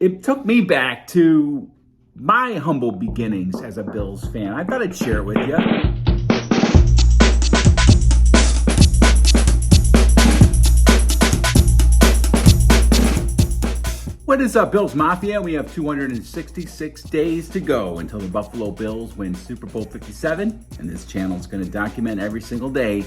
It took me back to my humble beginnings as a Bills fan. I thought I'd share it with you. What is up, Bills Mafia? We have 266 days to go until the Buffalo Bills win Super Bowl 57, and this channel is going to document every single day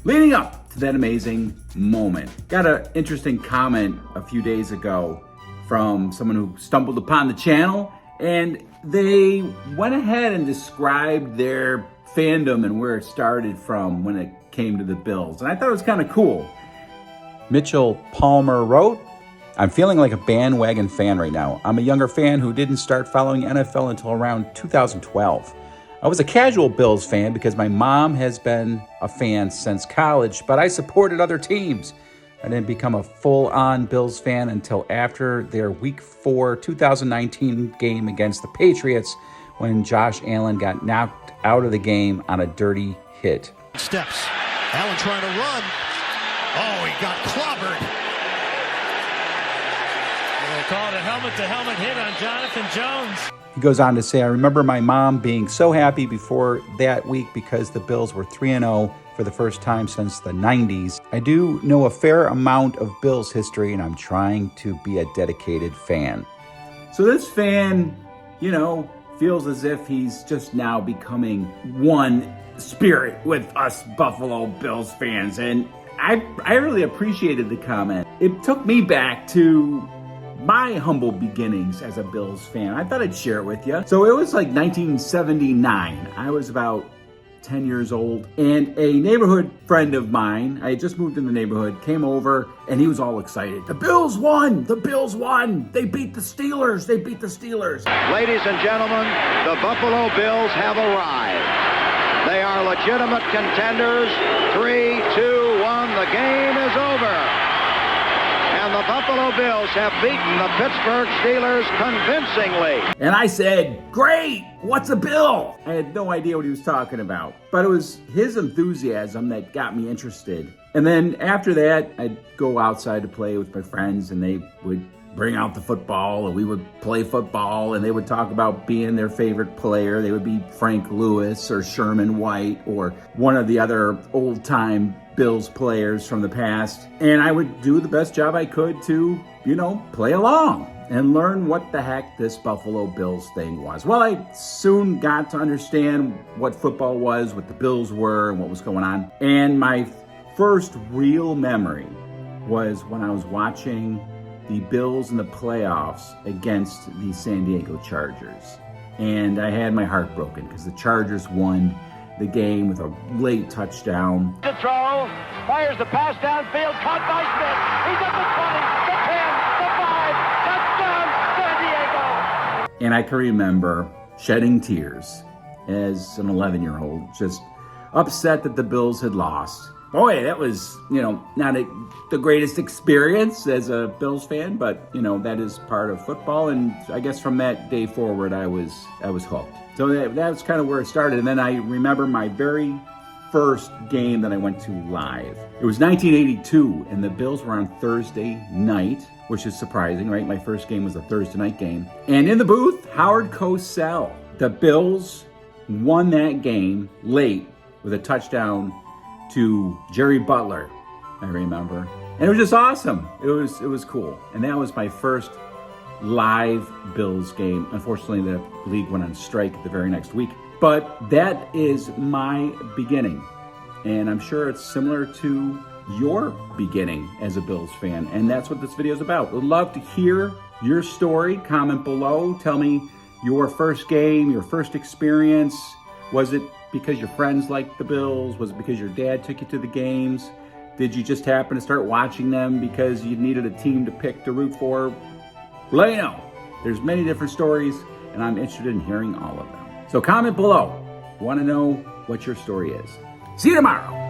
leading up to that amazing moment. Got an interesting comment a few days ago from someone who stumbled upon the channel, and they went ahead and described their fandom and where it started from when it came to the Bills, and I thought it was kind of cool. Mitchell Palmer wrote, "I'm feeling like a bandwagon fan right now. I'm a younger fan who didn't start following NFL until around 2012. I was a casual Bills fan because my mom has been a fan since college, but I supported other teams. I didn't become a full-on Bills fan until after their Week 4 2019 game against the Patriots when Josh Allen got knocked out of the game on a dirty hit." Steps. Allen trying to run. Oh, he got clobbered. They called a helmet-to-helmet hit on Jonathan Jones. He goes on to say, "I remember my mom being so happy before that week because the Bills were 3-0 for the first time since the 90s. I do know a fair amount of Bills history, and I'm trying to be a dedicated fan." So this fan, feels as if he's just now becoming one spirit with us Buffalo Bills fans. And I really appreciated the comment. It took me back to my humble beginnings as a Bills fan. I thought I'd share it with you. So it was like 1979. I was about 10 years old, and a neighborhood friend of mine, I had just moved in the neighborhood, came over, and he was all excited. "The Bills won! The Bills won! They beat the Steelers! They beat the Steelers!" Ladies and gentlemen, the Buffalo Bills have arrived. They are legitimate contenders. 3, 2, 1, the game is over. And the Buffalo Bills have beaten the Pittsburgh Steelers convincingly. And I said, "Great! What's a bill?" I had no idea what he was talking about. But it was his enthusiasm that got me interested. And then after that, I'd go outside to play with my friends, and they would bring out the football, and we would play football, and they would talk about being their favorite player. They would be Frank Lewis or Sherman White or one of the other old-time Bills players from the past. And I would do the best job I could to, play along and learn what the heck this Buffalo Bills thing was. Well, I soon got to understand what football was, what the Bills were, and what was going on. And my first real memory was when I was watching the Bills in the playoffs against the San Diego Chargers. And I had my heart broken because the Chargers won the game with a late touchdown. The throw, fires the pass downfield, caught by Smith. He's at the 20, the 10, the 5, touchdown, San Diego. And I can remember shedding tears as an 11-year-old, just upset that the Bills had lost. Boy, that was, not the greatest experience as a Bills fan, but, that is part of football. And I guess from that day forward, I was hooked. So that was kind of where it started. And then I remember my very first game that I went to live. It was 1982, and the Bills were on Thursday night, which is surprising, right? My first game was a Thursday night game. And in the booth, Howard Cosell. The Bills won that game late with a touchdown to Jerry Butler, I remember. And it was just awesome. It was cool. And that was my first live Bills game. Unfortunately, the league went on strike the very next week. But that is my beginning. And I'm sure it's similar to your beginning as a Bills fan. And that's what this video is about. Would love to hear your story. Comment below. Tell me your first game, your first experience. Was it because your friends liked the Bills? Was it because your dad took you to the games? Did you just happen to start watching them because you needed a team to pick to root for? Let me know. There's many different stories, and I'm interested in hearing all of them. So comment below. I want to know what your story is. See you tomorrow.